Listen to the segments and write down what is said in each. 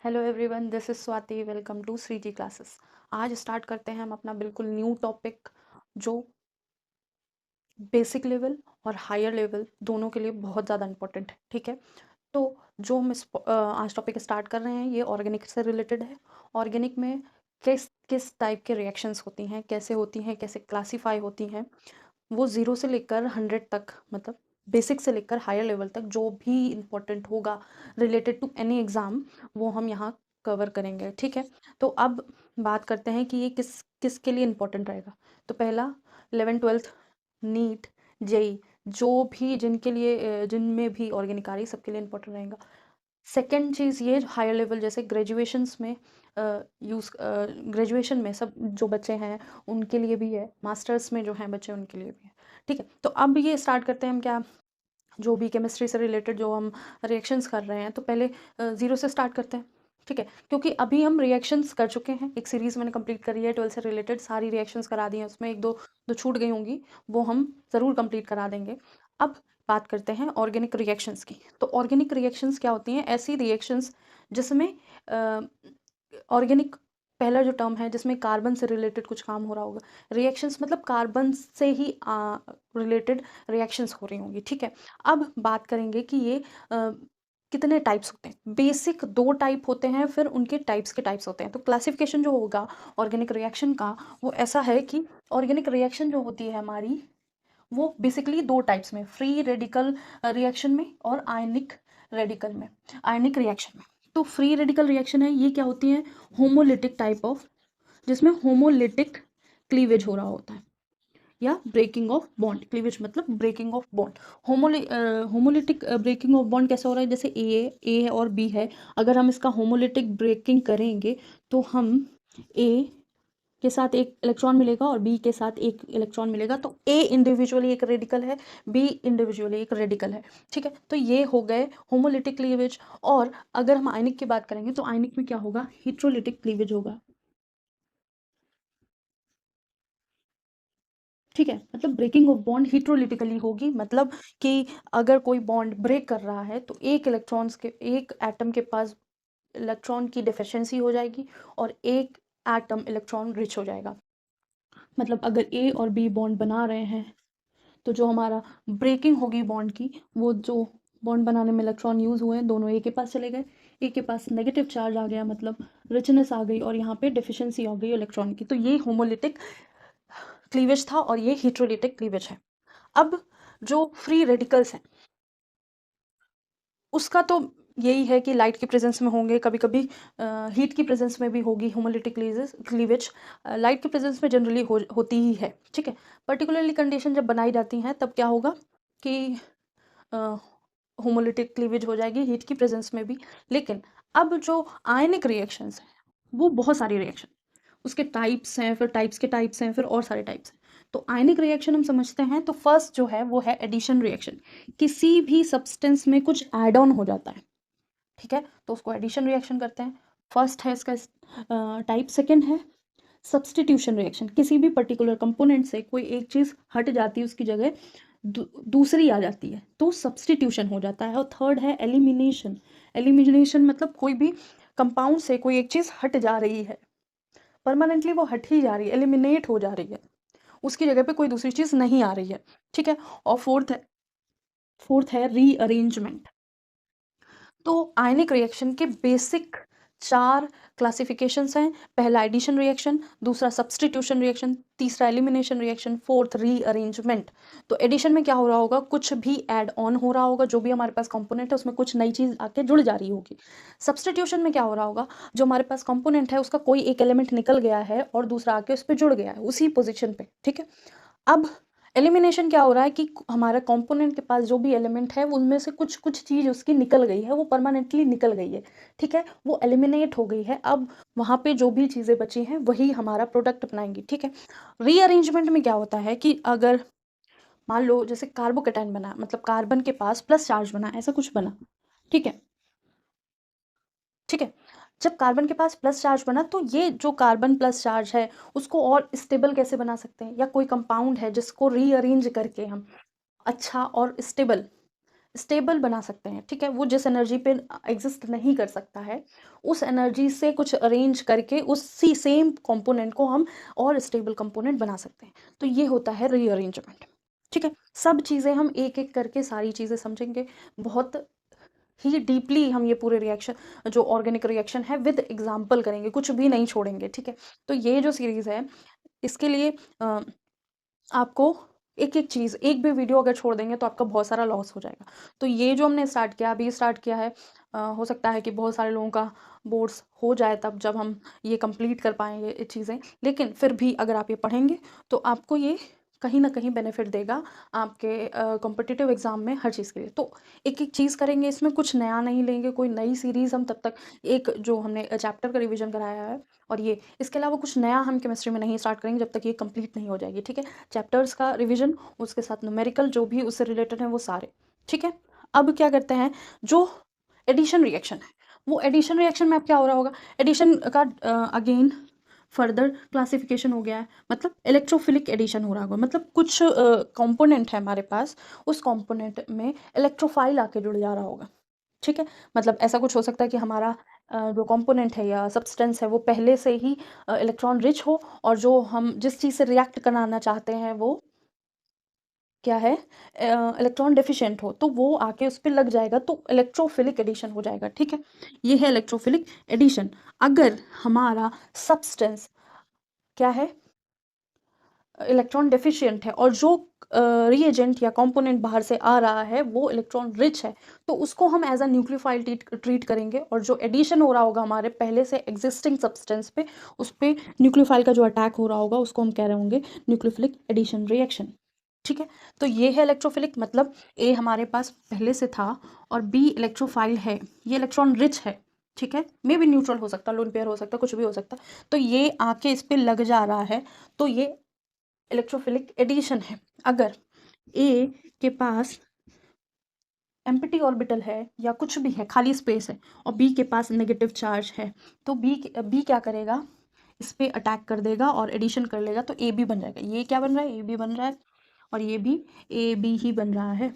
Hello everyone, this is Swati. Welcome to Shri ji classes. आज start करते हैं हम अपना बिल्कुल न्यू टॉपिक, जो बेसिक लेवल और हायर लेवल दोनों के लिए बहुत ज़्यादा इंपॉर्टेंट है। ठीक है, तो जो हम आज टॉपिक स्टार्ट कर रहे हैं ये ऑर्गेनिक से रिलेटेड है। ऑर्गेनिक में किस किस टाइप के रिएक्शंस होती हैं, कैसे होती हैं, कैसे क्लासीफाई होती हैं, वो 0 से लेकर 100 तक, मतलब बेसिक से लेकर हायर लेवल तक जो भी इम्पोर्टेंट होगा रिलेटेड टू एनी एग्ज़ाम, वो हम यहाँ कवर करेंगे। ठीक है, तो अब बात करते हैं कि ये किस किसके लिए इम्पोर्टेंट रहेगा। तो पहला 11th-12th, नीट, जेई, जो भी जिनके लिए जिनमें भी ऑर्गेनिक आ रही सबके लिए इम्पोर्टेंट रहेगा। सेकेंड चीज़ ये हायर लेवल जैसे ग्रेजुएशंस में ग्रेजुएशन में सब जो बच्चे हैं उनके लिए भी है, मास्टर्स में जो हैं बच्चे उनके लिए भी है। ठीक है, तो अब ये स्टार्ट करते हैं हम क्या, जो भी केमिस्ट्री से रिलेटेड जो हम रिएक्शंस कर रहे हैं, तो पहले 0 से स्टार्ट करते हैं। ठीक है, क्योंकि अभी हम रिएक्शंस कर चुके हैं, एक सीरीज़ मैंने कंप्लीट करी है 12 से रिलेटेड, सारी रिएक्शंस करा दी हैं, उसमें एक दो जो छूट गई होंगी वो हम ज़रूर कंप्लीट करा देंगे। अब बात करते हैं ऑर्गेनिक रिएक्शंस की। तो ऑर्गेनिक रिएक्शंस क्या होती हैं? ऐसी रिएक्शंस जिसमें ऑर्गेनिक पहला जो टर्म है जिसमें कार्बन से रिलेटेड कुछ काम हो रहा होगा। रिएक्शंस मतलब कार्बन से ही रिलेटेड रिएक्शंस हो रही होंगी। ठीक है, अब बात करेंगे कि ये कितने टाइप्स होते हैं। बेसिक 2 टाइप होते हैं, फिर उनके टाइप्स के टाइप्स होते हैं। तो क्लासिफिकेशन जो होगा ऑर्गेनिक रिएक्शन का, वो ऐसा है कि ऑर्गेनिक रिएक्शन जो होती है हमारी, वो बेसिकली 2 टाइप्स में, फ्री रेडिकल रिएक्शन में और आयनिक रेडिकल में, आयनिक रिएक्शन में। तो फ्री रेडिकल रिएक्शन है, ये क्या होती है? होमोलिटिक टाइप ऑफ, जिसमें होमोलिटिक क्लीवेज हो रहा होता है, या ब्रेकिंग ऑफ बॉन्ड। क्लीवेज मतलब breaking of bond. Homolytic breaking of bond कैसा हो रहा है? जैसे ए और बी है, अगर हम इसका होमोलिटिक ब्रेकिंग करेंगे तो हम ए के साथ एक इलेक्ट्रॉन मिलेगा और बी के साथ एक इलेक्ट्रॉन मिलेगा, तो ए इंडिविजुअली एक रेडिकल है, बी इंडिविजुअली एक रेडिकल है। ठीक है, तो ये हो गए होमोलिटिक क्लीवेज। और अगर हम आयनिक की बात करेंगे तो आयनिक में क्या होगा? हेट्रोलिटिक क्लीवेज होगा। ठीक है, मतलब ब्रेकिंग ऑफ बॉन्ड हेट्रोलिटिकली होगी, मतलब कि अगर कोई बॉन्ड ब्रेक कर रहा है तो एक इलेक्ट्रॉन्स के, एक एटम के पास इलेक्ट्रॉन की डिफिशिएंसी हो जाएगी और एक एटम इलेक्ट्रॉन रिच हो जाएगा। मतलब अगर ए और बी बॉन्ड बना रहे हैं तो जो हमारा ब्रेकिंग होगी बॉन्ड की, वो जो बॉन्ड बनाने में इलेक्ट्रॉन यूज़ हुए हैं दोनों ए के पास चले गए, ए के पास नेगेटिव चार्ज आ गया, मतलब रिचनेस आ गई, और यहाँ पे डिफिशिएंसी आ गई इलेक्ट्रॉन की। तो ये होमोलिटिक क्लीवेज था और ये हेट्रोलिटिक क्लीवेज है। अब जो फ्री रेडिकल्स हैं उसका तो यही है कि लाइट की प्रेजेंस में होंगे, कभी कभी हीट की प्रेजेंस में भी होगी होमोलिटिक क्लीवेज। लाइट की प्रेजेंस में जनरली होती ही है। ठीक है, पर्टिकुलरली कंडीशन जब बनाई जाती हैं तब क्या होगा कि होमोलिटिक क्लीवेज हो जाएगी हीट की प्रेजेंस में भी। लेकिन अब जो आयनिक रिएक्शंस हैं वो बहुत सारी रिएक्शन, उसके टाइप्स हैं, फिर टाइप्स के टाइप्स हैं, फिर और सारे टाइप्स हैं। तो आयनिक रिएक्शन हम समझते हैं तो फर्स्ट जो है वो है एडिशन रिएक्शन। किसी भी सब्सटेंस में कुछ ऐड ऑन हो जाता है, ठीक है, तो उसको एडिशन रिएक्शन करते हैं। फर्स्ट है इसका टाइप। सेकंड है सब्सटीट्यूशन रिएक्शन, किसी भी पर्टिकुलर कंपोनेंट से कोई एक चीज़ हट जाती है, उसकी जगह दूसरी आ जाती है, तो सब्सटीट्यूशन हो जाता है। और थर्ड है एलिमिनेशन। एलिमिनेशन मतलब कोई भी कंपाउंड से कोई एक चीज़ हट जा रही है, परमानेंटली वो हट ही जा रही है, एलिमिनेट हो जा रही है, उसकी जगह पे कोई दूसरी चीज़ नहीं आ रही है। ठीक है, और फोर्थ है रीअरेंजमेंट। तो आयनिक रिएक्शन के बेसिक 4 क्लासिफिकेशंस हैं। पहला एडिशन रिएक्शन, दूसरा सब्सटीट्यूशन रिएक्शन, तीसरा एलिमिनेशन रिएक्शन, फोर्थ रीअरेंजमेंट। तो एडिशन में क्या हो रहा होगा? कुछ भी ऐड ऑन हो रहा होगा, जो भी हमारे पास कंपोनेंट है उसमें कुछ नई चीज़ आके जुड़ जा रही होगी। सब्सटीट्यूशन में क्या हो रहा होगा? जो हमारे पास कंपोनेंट है उसका कोई एक एलिमेंट निकल गया है और दूसरा आके उस पर जुड़ गया है उसी पोजिशन पे। ठीक है, अब एलिमिनेशन क्या हो रहा है कि हमारा कंपोनेंट के पास जो भी एलिमेंट है उनमें से कुछ कुछ चीज़ उसकी निकल गई है, वो परमानेंटली निकल गई है। ठीक है, वो एलिमिनेट हो गई है। अब वहाँ पे जो भी चीज़ें बची हैं वही हमारा प्रोडक्ट बनाएंगी। ठीक है, रीअरेंजमेंट में क्या होता है कि अगर मान लो जैसे कार्बोकेटाइन बना, मतलब कार्बन के पास प्लस चार्ज बना, ऐसा कुछ बना। ठीक है, ठीक है, जब कार्बन के पास प्लस चार्ज बना तो ये जो कार्बन प्लस चार्ज है उसको और स्टेबल कैसे बना सकते हैं, या कोई कंपाउंड है जिसको रीअरेंज करके हम अच्छा और स्टेबल स्टेबल बना सकते हैं, ठीक है। वो जिस एनर्जी पे एग्जिस्ट नहीं कर सकता है, उस एनर्जी से कुछ अरेंज करके उसी सेम कंपोनेंट को हम और स्टेबल कंपोनेंट बना सकते हैं। तो ये होता है रीअरेंजमेंट, ठीक है। सब चीज़ें हम एक एक करके सारी चीज़ें समझेंगे, बहुत ही डीपली हम ये पूरे रिएक्शन, जो ऑर्गेनिक रिएक्शन है, विद एग्जाम्पल करेंगे, कुछ भी नहीं छोड़ेंगे, ठीक है। तो ये जो सीरीज़ है, इसके लिए आपको एक एक चीज़, एक भी वीडियो अगर छोड़ देंगे तो आपका बहुत सारा लॉस हो जाएगा। तो ये जो हमने स्टार्ट किया, अभी स्टार्ट किया है, हो सकता है कि बहुत सारे लोगों का बोर्ड्स हो जाए तब जब हम ये कंप्लीट कर पाएंगे ये चीज़ें, लेकिन फिर भी अगर आप ये पढ़ेंगे तो आपको ये कहीं ना कहीं बेनिफिट देगा आपके कॉम्पिटिटिव एग्ज़ाम में, हर चीज़ के लिए। तो एक एक चीज़ करेंगे, इसमें कुछ नया नहीं लेंगे, कोई नई सीरीज़ हम तब तक, एक जो हमने चैप्टर का रिवीजन कराया है और ये, इसके अलावा कुछ नया हम केमिस्ट्री में नहीं स्टार्ट करेंगे जब तक ये कंप्लीट नहीं हो जाएगी, ठीक है। चैप्टर्स का रिवीजन, उसके साथ न्यूमेरिकल जो भी उससे रिलेटेड है वो सारे, ठीक है। अब क्या करते हैं, जो एडिशन रिएक्शन है, वो एडिशन रिएक्शन में अब क्या हो रहा होगा, एडिशन का अगेन फर्दर क्लासिफिकेशन हो गया है, मतलब इलेक्ट्रोफिलिक एडिशन हो रहा होगा, मतलब कुछ कंपोनेंट है हमारे पास, उस कंपोनेंट में इलेक्ट्रोफाइल आके जुड़ जा रहा होगा, ठीक है। मतलब ऐसा कुछ हो सकता है कि हमारा जो कंपोनेंट है या सब्सटेंस है वो पहले से ही इलेक्ट्रॉन रिच हो, और जो हम जिस चीज़ से रिएक्ट कराना चाहते हैं वो क्या है, इलेक्ट्रॉन डेफिशिएंट हो, तो वो आके उस पर लग जाएगा, तो इलेक्ट्रोफिलिक एडिशन हो जाएगा, ठीक है। ये है इलेक्ट्रोफिलिक एडिशन। अगर हमारा सब्सटेंस क्या है, इलेक्ट्रॉन डेफिशिएंट है, और जो रिएजेंट या कंपोनेंट बाहर से आ रहा है वो इलेक्ट्रॉन रिच है, तो उसको हम एज अ न्यूक्लियोफाइल ट्रीट करेंगे, और जो एडिशन हो रहा होगा हमारे पहले से एग्जिस्टिंग सब्सटेंस पे, उस पर न्यूक्लियोफाइल का जो अटैक हो रहा होगा उसको हम कह रहे होंगे न्यूक्लियोफिलिक एडिशन रिएक्शन, ठीक है। तो ये है इलेक्ट्रोफिलिक, मतलब ए हमारे पास पहले से था और बी इलेक्ट्रोफाइल है, ये इलेक्ट्रॉन रिच है, ठीक है। मे भी न्यूट्रल हो सकता है, लोन पेयर हो सकता है, कुछ भी हो सकता है, तो ये आके इस पे लग जा रहा है, तो ये इलेक्ट्रोफिलिक एडिशन है। अगर ए के पास एम्प्टी ऑर्बिटल है या कुछ भी है, खाली स्पेस है, और बी के पास नेगेटिव चार्ज है, तो बी क्या करेगा, इस पे अटैक कर देगा और एडिशन कर लेगा, तो ए बी बन जाएगा। ये क्या बन रहा है, ए बी बन रहा है, और ये भी ए बी ही बन रहा है।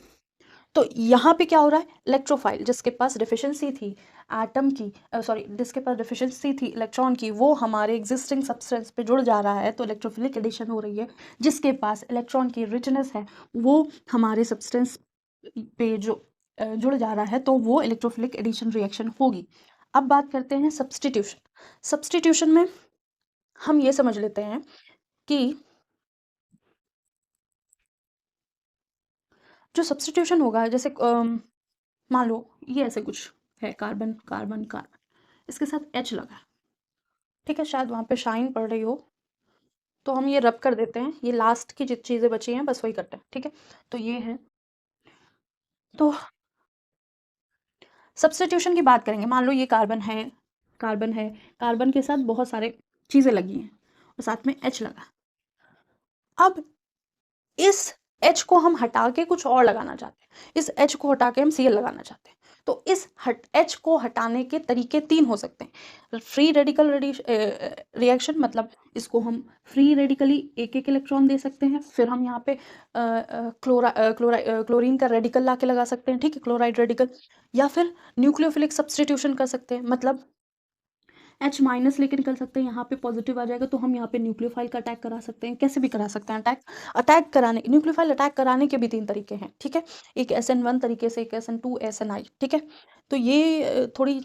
तो यहाँ पे क्या हो रहा है, इलेक्ट्रोफाइल जिसके पास डिफिशियंसी थी एटम की, सॉरी जिसके पास डिफिशियंसी थी इलेक्ट्रॉन की, वो हमारे एग्जिस्टिंग सब्सटेंस पे जुड़ जा रहा है, तो इलेक्ट्रोफिलिक एडिशन हो रही है। जिसके पास इलेक्ट्रॉन की रिचनेस है वो हमारे सब्सटेंस पे जो जुड़ जा रहा है, तो वो इलेक्ट्रोफिलिक एडिशन रिएक्शन होगी। अब बात करते हैं सब्सटीट्यूशन। सब्सटीट्यूशन में हम ये समझ लेते हैं कि जो सब्सटीट्यूशन होगा, जैसे मान लो ये ऐसे कुछ है, कार्बन कार्बन कार्बन, इसके साथ एच लगा है, ठीक है, शायद वहाँ पे शाइन पड़ रही हो, तो हम ये रब कर देते हैं, ये लास्ट की जित चीज़ें बची हैं बस वही करते हैं, ठीक है। तो ये है, तो सब्स्टिट्यूशन की बात करेंगे, मान लो ये कार्बन है, कार्बन है, कार्बन के साथ बहुत सारे चीज़ें लगी हैं और साथ में एच लगा। अब इस एच को हम हटा के कुछ और लगाना चाहते हैं, इस एच को हटा के हम सी एल लगाना चाहते हैं, तो इस एच को हटाने के तरीके तीन हो सकते हैं। फ्री रेडिकल रिएक्शन, मतलब इसको हम फ्री रेडिकली एक एक इलेक्ट्रॉन दे सकते हैं, फिर हम यहाँ पे क्लोरीन का रेडिकल ला के लगा सकते हैं, ठीक है, क्लोराइड रेडिकल, या फिर न्यूक्लियोफिलिक सब्स्टिट्यूशन कर सकते हैं, मतलब एच माइनस लेके निकल सकते हैं, यहाँ पे पॉजिटिव आ जाएगा, तो हम यहाँ पे न्यूक्लियोफाइल का अटैक करा सकते हैं, कैसे भी करा सकते हैं अटैक। अटैक कराने, न्यूक्लियोफाइल अटैक कराने के भी तीन तरीके हैं, ठीक है, एक SN1 तरीके से, एक SN2 SNI, ठीक है। तो ये थोड़ी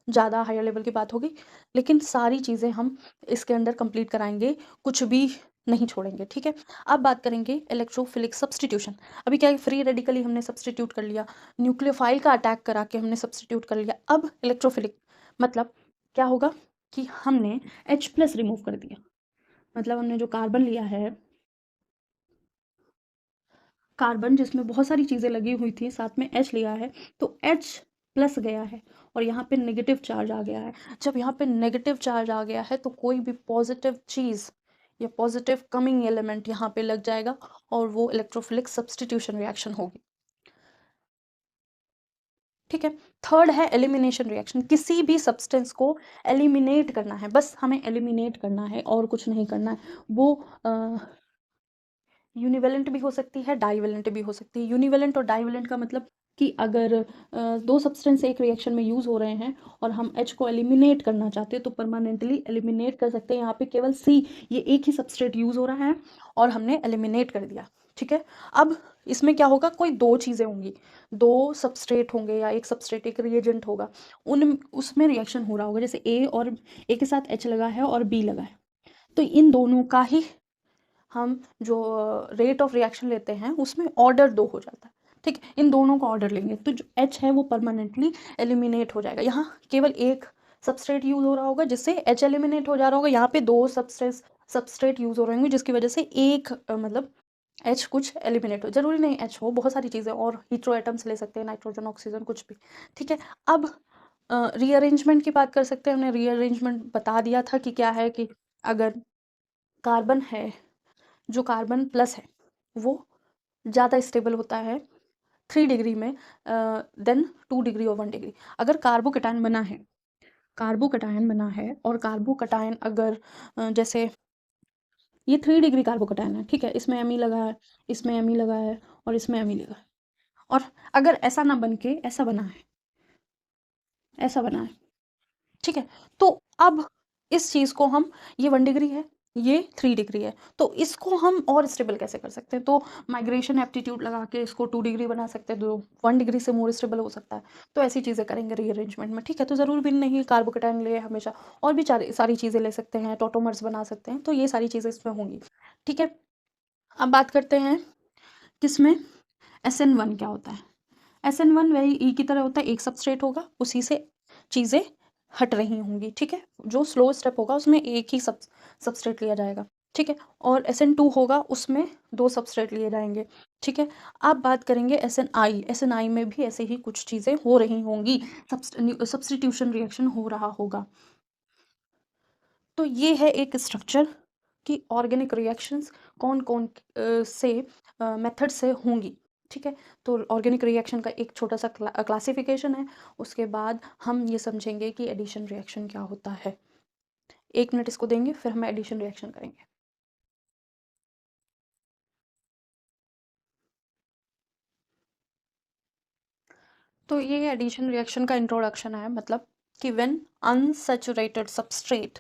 ज़्यादा हायर लेवल की बात होगी, लेकिन सारी चीज़ें हम इसके अंदर कंप्लीट कराएंगे, कुछ भी नहीं छोड़ेंगे, ठीक है। अब बात करेंगे इलेक्ट्रोफिलिक सब्स्टिट्यूशन। अभी क्या है, फ्री रेडिकली हमने सब्स्टिट्यूट कर लिया, न्यूक्लियोफाइल का अटैक करा के हमने सब्स्टिट्यूट कर लिया। अब इलेक्ट्रोफिलिक मतलब क्या होगा कि हमने H+ रिमूव कर दिया, मतलब हमने जो कार्बन लिया है, कार्बन जिसमें बहुत सारी चीज़ें लगी हुई थी, साथ में H लिया है, तो H+ गया है और यहाँ पे नेगेटिव चार्ज आ गया है। जब यहाँ पे नेगेटिव चार्ज आ गया है तो कोई भी पॉजिटिव चीज़ या पॉजिटिव कमिंग एलिमेंट यहाँ पे लग जाएगा और वो इलेक्ट्रोफिलिक सब्स्टिट्यूशन रिएक्शन होगी, ठीक है। थर्ड है एलिमिनेशन रिएक्शन, किसी भी सब्सटेंस को एलिमिनेट करना है, बस हमें एलिमिनेट करना है और कुछ नहीं करना है। वो यूनिवेलेंट भी हो सकती है, डाईवेलेंट भी हो सकती है। यूनिवेलेंट और डाईवेलेंट का मतलब कि अगर दो सब्सटेंस एक रिएक्शन में यूज़ हो रहे हैं और हम H को एलिमिनेट करना चाहते हैं तो परमानेंटली एलिमिनेट कर सकते हैं। यहाँ पे केवल C, ये एक ही सबस्ट्रेट यूज़ हो रहा है और हमने एलिमिनेट कर दिया, ठीक है। अब इसमें क्या होगा, कोई दो चीज़ें होंगी, दो सबस्ट्रेट होंगे या एक सबस्ट्रेट एक रिएजेंट होगा, उन उसमें रिएक्शन हो रहा होगा। जैसे A के साथ H लगा है और B लगा है, तो इन दोनों का ही हम जो रेट ऑफ रिएक्शन लेते हैं उसमें ऑर्डर 2 हो जाता है, ठीक है। इन दोनों का ऑर्डर लेंगे तो जो H है वो परमानेंटली एलिमिनेट हो जाएगा। यहाँ केवल एक सबस्ट्रेट यूज़ हो रहा होगा जिससे H एलिमिनेट हो जा रहा होगा, यहाँ पे दो सबस्ट्रेट यूज़ हो रहे होंगे जिसकी वजह से एक मतलब H कुछ एलिमिनेट हो, जरूरी नहीं H हो, बहुत सारी चीज़ें और हीट्रो एटम्स ले सकते हैं, नाइट्रोजन, ऑक्सीजन, कुछ भी, ठीक है। अब रीअरेंजमेंट की बात कर सकते हैं। हमने रीअरेंजमेंट बता दिया था कि क्या है, कि अगर कार्बन है, जो कार्बन प्लस है वो ज़्यादा स्टेबल होता है 3 डिग्री में देन 2 डिग्री और 1 डिग्री। अगर कार्बोकैटायन बना है और कार्बोकैटायन अगर जैसे ये 3 डिग्री कार्बोकैटायन है, ठीक है, इसमें एमी लगा है, इसमें एमी लगा है और इसमें एमी लगा है, और अगर ऐसा ना बन के ऐसा बना है, ऐसा बना है, ठीक है, तो अब इस चीज़ को हम, ये 1 डिग्री है, ये 3 डिग्री है, तो इसको हम और स्टेबल कैसे कर सकते हैं, तो माइग्रेशन एप्टीट्यूड लगा के इसको 2 डिग्री बना सकते हैं, तो 1 डिग्री से मोर स्टेबल हो सकता है। तो ऐसी चीज़ें करेंगे रीअरेंजमेंट में, ठीक है। तो ज़रूर भी नहीं कार्बोकैटायन ले हमेशा, और भी सारी चीज़ें ले सकते हैं, टोटोमर्स बना सकते हैं, तो ये सारी चीज़ें इसमें होंगी, ठीक है। अब बात करते हैं किसमें, SN1 क्या होता है। SN1 वही E की तरह होता है, एक सबस्ट्रेट होगा, उसी से चीज़ें हट रही होंगी, ठीक है। जो स्लो स्टेप होगा उसमें एक ही सबस्ट्रेट लिया जाएगा, ठीक है। और SN2 होगा, उसमें दो सबस्ट्रेट लिए जाएंगे, ठीक है। अब बात करेंगे SNI में भी ऐसे ही कुछ चीज़ें हो रही होंगी, सब्स्टिट्यूशन रिएक्शन हो रहा होगा। तो ये है एक स्ट्रक्चर कि ऑर्गेनिक रिएक्शंस कौन कौन से मेथड से होंगी, ठीक है। तो ऑर्गेनिक रिएक्शन का एक छोटा सा क्लासिफिकेशन है। उसके बाद हम ये समझेंगे कि एडिशन रिएक्शन क्या होता है। 1 मिनट इसको देंगे, फिर हम एडिशन रिएक्शन करेंगे। तो ये एडिशन रिएक्शन का इंट्रोडक्शन है, मतलब कि व्हेन अनसेचुरेटेड सबस्ट्रेट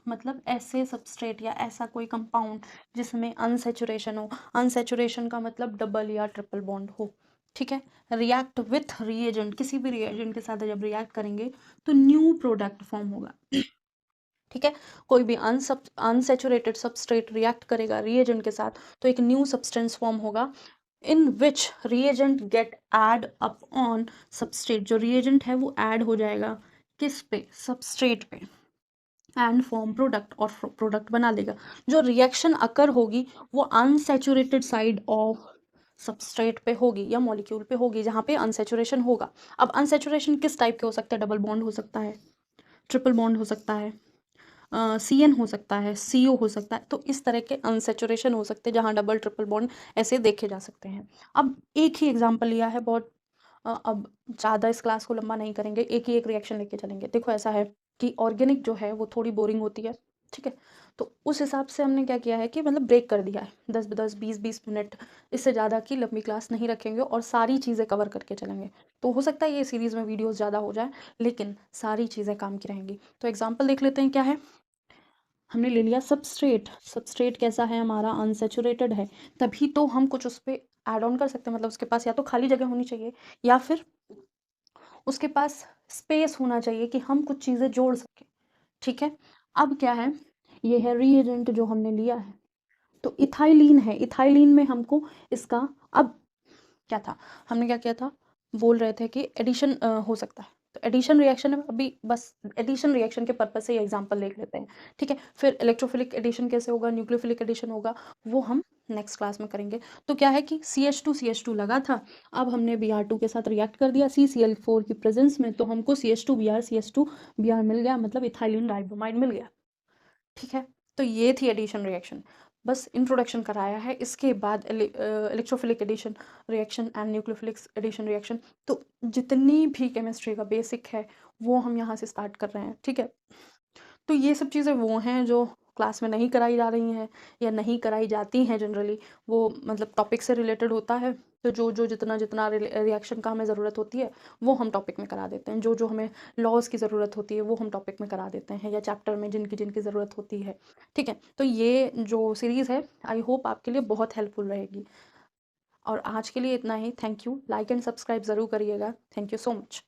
मतलब ऐसे सबस्ट्रेट या ऐसा कोई कंपाउंड जिसमें अनसेचुरेशन हो, अनसेचुरेशन का मतलब डबल या ट्रिपल बॉन्ड हो, ठीक है, रिएक्ट विथ रिएजेंट, किसी भी रिएजेंट के साथ जब रिएक्ट करेंगे तो न्यू प्रोडक्ट फॉर्म होगा, ठीक है। कोई भी अनसेचुरेटेड सबस्ट्रेट रिएक्ट करेगा रिएजेंट के साथ तो एक न्यू सब्सटेंस फॉर्म होगा, in which reagent get add up on substrate, जो रिएजेंट है वो ऐड हो जाएगा किस पे, सबस्ट्रेट पे, एंड फॉर्म प्रोडक्ट, और प्रोडक्ट बना लेगा। जो रिएक्शन अकर होगी वो अनसेचुरेटेड साइड ऑफ सबस्ट्रेट पे होगी या मॉलिक्यूल पे होगी जहाँ पे अनसेचुरेशन होगा। अब अनसेचुरेशन किस टाइप के हो सकते हैं, डबल बॉन्ड हो सकता है, ट्रिपल बॉन्ड हो सकता है, CN हो सकता है, CO हो सकता है, तो इस तरह के अनसेचुरेशन हो सकते हैं जहाँ डबल ट्रिपल बॉन्ड ऐसे देखे जा सकते हैं। अब एक ही एग्जांपल लिया है, बहुत अब ज़्यादा इस क्लास को लंबा नहीं करेंगे, एक ही एक रिएक्शन लेके चलेंगे। देखो ऐसा है कि ऑर्गेनिक जो है वो थोड़ी बोरिंग होती है, ठीक है, तो उस हिसाब से हमने क्या किया है कि मतलब ब्रेक कर दिया है, 10-10 20-20 मिनट, इससे ज़्यादा की लंबी क्लास नहीं रखेंगे और सारी चीज़ें कवर करके चलेंगे। तो हो सकता है ये सीरीज़ में वीडियोस ज़्यादा हो जाए लेकिन सारी चीज़ें काम की रहेंगी। तो एग्जाम्पल देख लेते हैं, क्या है, हमने ले लिया सबस्ट्रेट कैसा है हमारा, अनसेचुरेटेड है, तभी तो हम कुछ उस पर ऐड ऑन कर सकते हैं, मतलब उसके पास या तो खाली जगह होनी चाहिए या फिर उसके पास स्पेस होना चाहिए कि हम कुछ चीज़ें जोड़ सकें, ठीक है। अब क्या है, ये है रीएजेंट जो हमने लिया है, तो इथाइलिन है, इथाइलिन में हमको इसका, अब क्या था, हमने क्या किया था, बोल रहे थे कि एडिशन हो सकता है, तो एडिशन रिएक्शन है, अभी बस एडिशन रिएक्शन के पर्पज से ये एग्जांपल देख लेते हैं, ठीक है। फिर इलेक्ट्रोफिलिक एडिशन कैसे होगा, न्यूक्लियोफिलिक एडिशन होगा, वो हम नेक्स्ट क्लास में करेंगे। तो क्या है कि CH2 लगा था, अब हमने Br2 के साथ रिएक्ट कर दिया CCl4 की प्रेजेंस में, तो हमको CH2Br मिल गया, मतलब इथाइलिन डाइब्रोमाइड मिल गया, ठीक है। तो ये थी एडिशन रिएक्शन, बस इंट्रोडक्शन कराया है। इसके बाद electrophilic addition reaction and nucleophilic addition reaction, तो जितनी भी केमिस्ट्री का बेसिक है वो हम यहाँ से स्टार्ट कर रहे हैं, ठीक है। तो ये सब चीज़ें वो हैं जो क्लास में नहीं कराई जा रही हैं या नहीं कराई जाती हैं जनरली, वो मतलब टॉपिक से रिलेटेड होता है, तो जो जितना रिएक्शन का हमें ज़रूरत होती है वो हम टॉपिक में करा देते हैं, जो हमें लॉज़ की ज़रूरत होती है वो हम टॉपिक में करा देते हैं, या चैप्टर में जिनकी जिनकी ज़रूरत होती है। ठीक है, तो ये जो सीरीज़ है आई होप आपके लिए बहुत हेल्पफुल रहेगी। और आज के लिए इतना ही। Thank you. Like and subscribe ज़रूर करिएगा। Thank you so much.